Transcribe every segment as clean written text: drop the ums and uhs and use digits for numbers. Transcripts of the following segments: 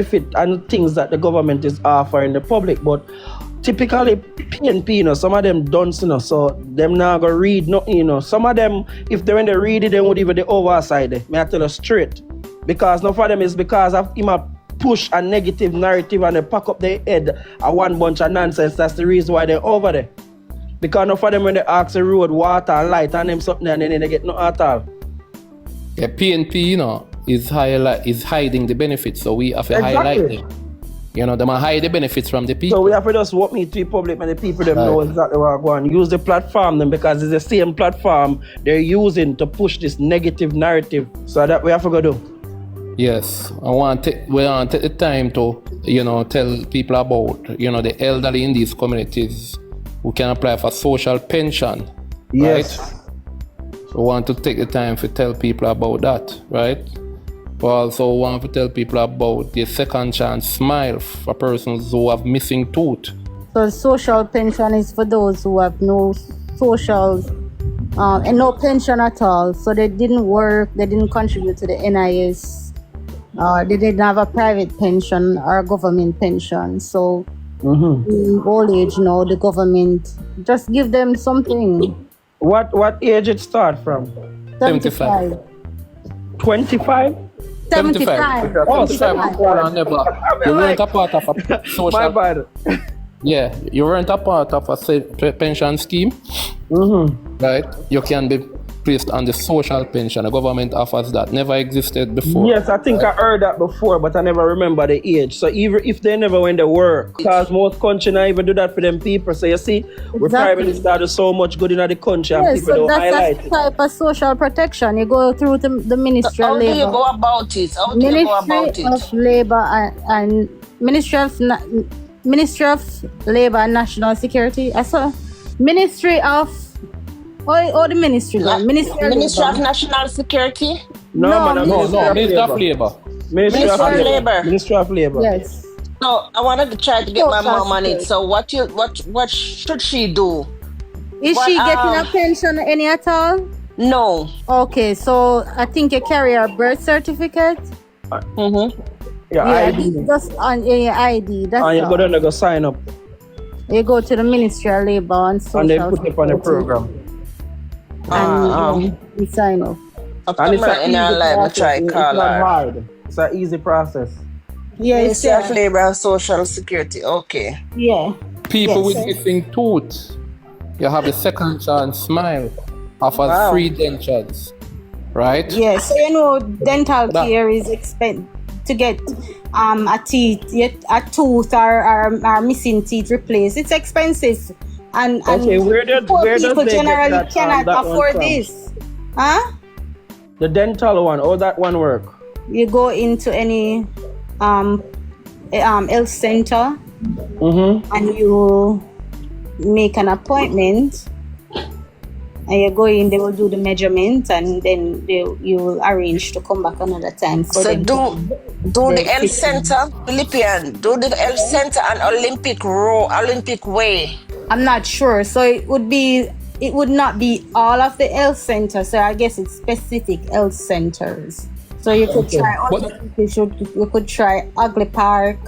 benefit and things that the government is offering the public, but typically PNP, some of them don't, so them not gonna read nothing, Some of them, if they when they read it, they would even the overside. May I tell you straight, because none of them is because of him a push a negative narrative and they pack up their head a one bunch of nonsense. That's the reason why they're over there. Because none of them when they ask the road, water, and light, and them something, and then they get no at all. Yeah, PNP, is hiding the benefits, so we have to highlight them. They might hide the benefits from the people. So we have to just walk me to the public and the people them know exactly what I'm going. Use the platform them because it's the same platform they're using to push this negative narrative. So that we have to go do. Yes, we want to take the time to, tell people about, the elderly in these communities who can apply for social pension. Yes. Right? We want to take the time to tell people about that, right? We also want to tell people about the second chance smile for persons who have missing tooth. So social pension is for those who have no social and no pension at all. So they didn't work, they didn't contribute to the NIS, they didn't have a private pension or a government pension. So in old age now, the government just give them something. What age it start from? 75. 25? 75. Oh, 75. You weren't a part of a social. My bad. Yeah, you weren't a part of a pension scheme. Right? You can be placed on the social pension. The government offers that. Never existed before. Yes, I think I heard that before, but I never remember the age. So even if they never went to work, because most countries not even do that for them people. So you see, we private started so much good in the country and people so don't that's highlight a it. type of social protection. You go through the Ministry of Labour. How do you go about it? Ministry of Labour and Ministry of Labour and National Security. I saw Ministry of the ministry. Ministry of National Security? No, Ministry of Labour. Ministry of Labour. Ministry of Labour. Yes. So I wanted to try to get my mom on it. So what should she do? Is she getting a pension any at all? No. Okay, so I think you carry a birth certificate. Yeah, ID. Just on your ID. That's And you all. go down and go sign up. You go to the Ministry of Labour and Social And they put it on the program. And you sign up. And it's in our life, I try it's call not her. hard. It's an easy process. Yeah, Ministry of Labour and Social Security. Okay. Yeah. People with missing tooth, you have a second chance smile, offers free dentures, right? Yeah, so dental care is expensive to get a tooth or missing teeth replaced. It's expensive, and where does people they generally get that, cannot that afford one from? this. Huh? The dental one, how that one work? You go into any health center and you make an appointment. And you go in, they will do the measurement, and then you will arrange to come back another time. For So them do the health center, Philippian, do the health center and Olympic Way. I'm not sure. So it would not be all of the health centers. So I guess it's specific health centers. So you could try. You could try Ugly Park.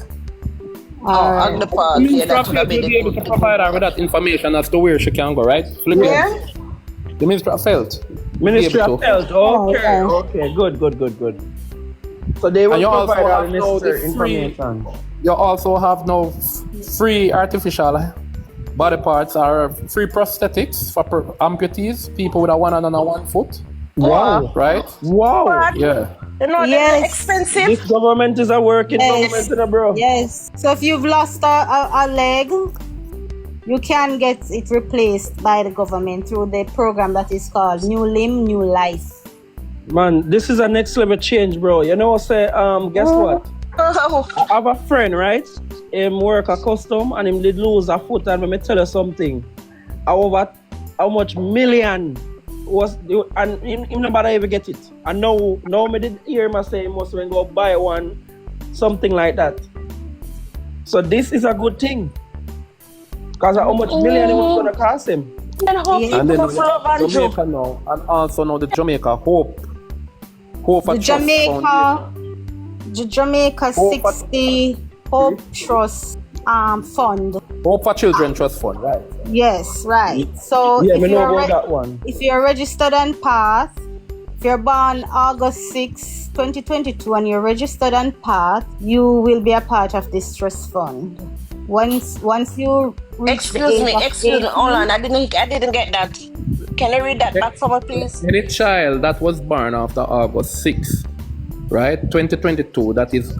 Ugly Park. Yeah, that would Will be able to provide her with that information as to where she can go, right? Where? The Ministry of Health. Ministry of Health. Okay. Good. So they will provide all the necessary information. You also have no free artificial body parts or free prosthetics for amputees, people with a one hand and a 1 foot. Wow. Right? Wow. Yeah. They're expensive. This government is a working government, bro. Yes. So if you've lost a leg, you can get it replaced by the government through the program that is called New Limb, New Life. Man, this is a next level change, bro. You know, guess what? I have a friend, right? Him work a custom and him did lose a foot, and let me tell you something. How much million was, and him nobody ever get it. And now me did hear him say he must go buy one, something like that. So this is a good thing. Because how much million it was gonna cost him. And then Jamaica now, and also now the Jamaica Hope the Jamaica the Jamaica 60 Hope Trust Fund. Hope for Children Trust Fund, right? Yes, right. So Yeah, I know about that one. if you're registered on PATH, if you're born August 6, 2022 and you're registered on PATH, you will be a part of this trust fund. Once you reach Excuse me, hold on. I didn't get that. Can you read that back for me, please? Any child that was born after August 6, right, 2022, that is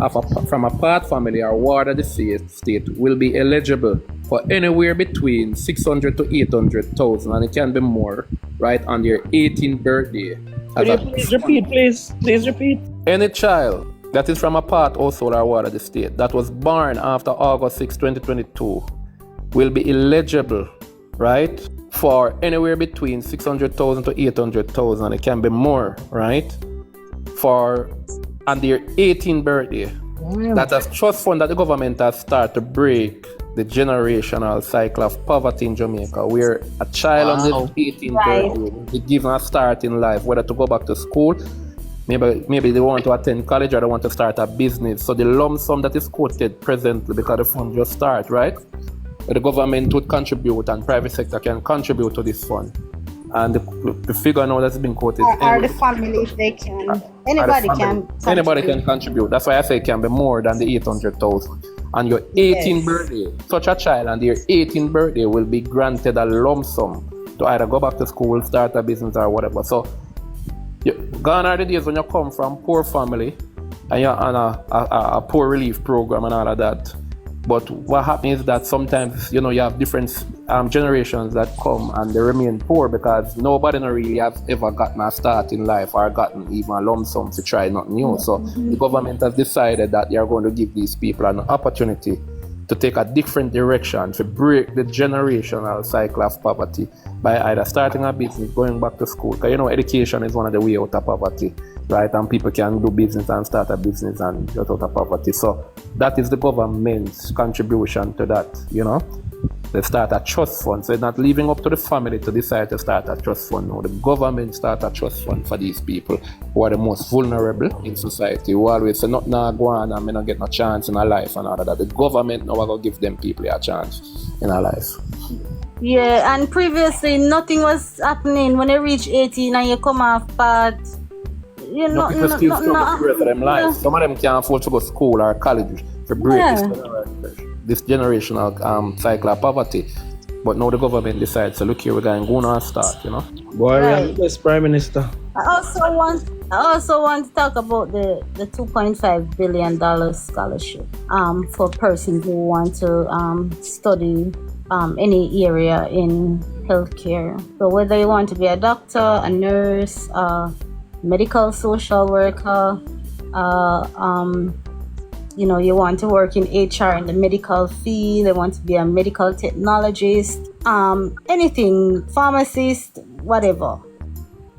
from a part family or ward of the state will be eligible for anywhere between 600 to 800,000, and it can be more, right, on their 18th birthday. Could you please repeat, please? Please repeat. Any child that is from a part household or ward of the state that was born after August 6, 2022 will be eligible, right, for anywhere between 600,000 to 800,000. It can be more, right, for on their 18th birthday. That a trust fund that the government has started to break the generational cycle of poverty in Jamaica, where a child on the 18th birthday will be given a start in life, whether to go back to school, maybe they want to attend college or they want to start a business. So the lump sum that is quoted presently, because the fund just start, right? But the government would contribute and private sector can contribute to this fund. And the figure now that's been quoted. Or the family, if they can. Anybody can contribute. That's why I say it can be more than the 800,000. On your 18th birthday, such a child on their 18th birthday will be granted a lump sum to either go back to school, start a business or whatever. So gone are the days when you come from poor family and you're on a poor relief program and all of that. But what happens is that sometimes, you have different generations that come and they remain poor because nobody really has ever gotten a start in life or gotten even a lump sum to try nothing new. So the government has decided that they are going to give these people an opportunity to take a different direction to break the generational cycle of poverty by either starting a business, going back to school. Because education is one of the way out of poverty, right? And people can do business and start a business and get out of poverty. So that is the government's contribution to that, They start a trust fund. So it's not leaving up to the family to decide to start a trust fund. No, the government start a trust fund for these people who are the most vulnerable in society, who always say, not now go on and me not get no chance in our life and all of that. The government now going to give them people a chance in our life. Yeah, and previously nothing was happening. When you reach 18 and you come off path, people still struggle for the rest of them life. Some of them can't afford to go to school or college to break this generational cycle of poverty. But now the government decides, so look here, we're going to go and start, Boy, we have the best Prime Minister. I also want to talk about the $2.5 billion scholarship for persons who want to study any area in healthcare. So whether you want to be a doctor, a nurse, medical social worker, you want to work in HR in the medical field, they want to be a medical technologist, anything, pharmacist, whatever.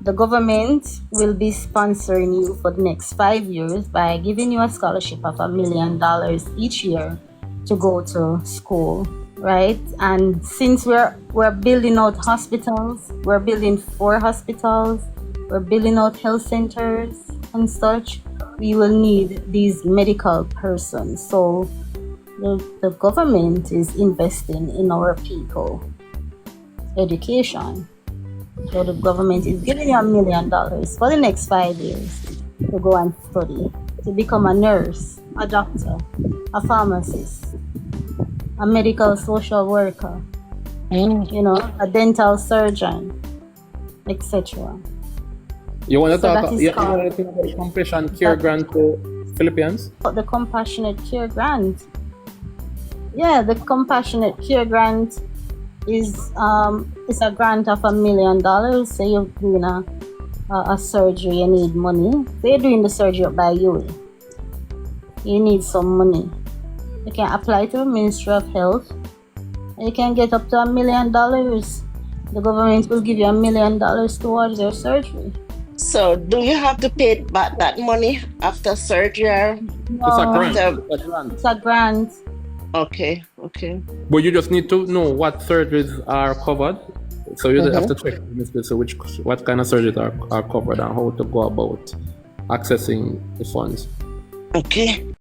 The government will be sponsoring you for the next 5 years by giving you a scholarship of $1 million each year to go to school, right? And since we're building out hospitals, we're building 4 hospitals, we're building out health centers and such, we will need these medical persons. So the government is investing in our people education. So the government is giving you $1 million for the next 5 years to go and study, to become a nurse, a doctor, a pharmacist, a medical social worker, a dental surgeon, etc. You want to talk about the compassionate care grant to Philippines? The compassionate care grant. Yeah, the compassionate care grant is a grant of $1 million. Say you're doing a surgery, you need money. Say you're doing the surgery by you. You need some money. You can apply to the Ministry of Health. You can get up to $1 million. The government will give you $1 million towards your surgery. So, do you have to pay back that money after surgery? No, It's a grant. It's a grant. Okay. But you just need to know what surgeries are covered. So you have to check what kind of surgeries are covered and how to go about accessing the funds. Okay.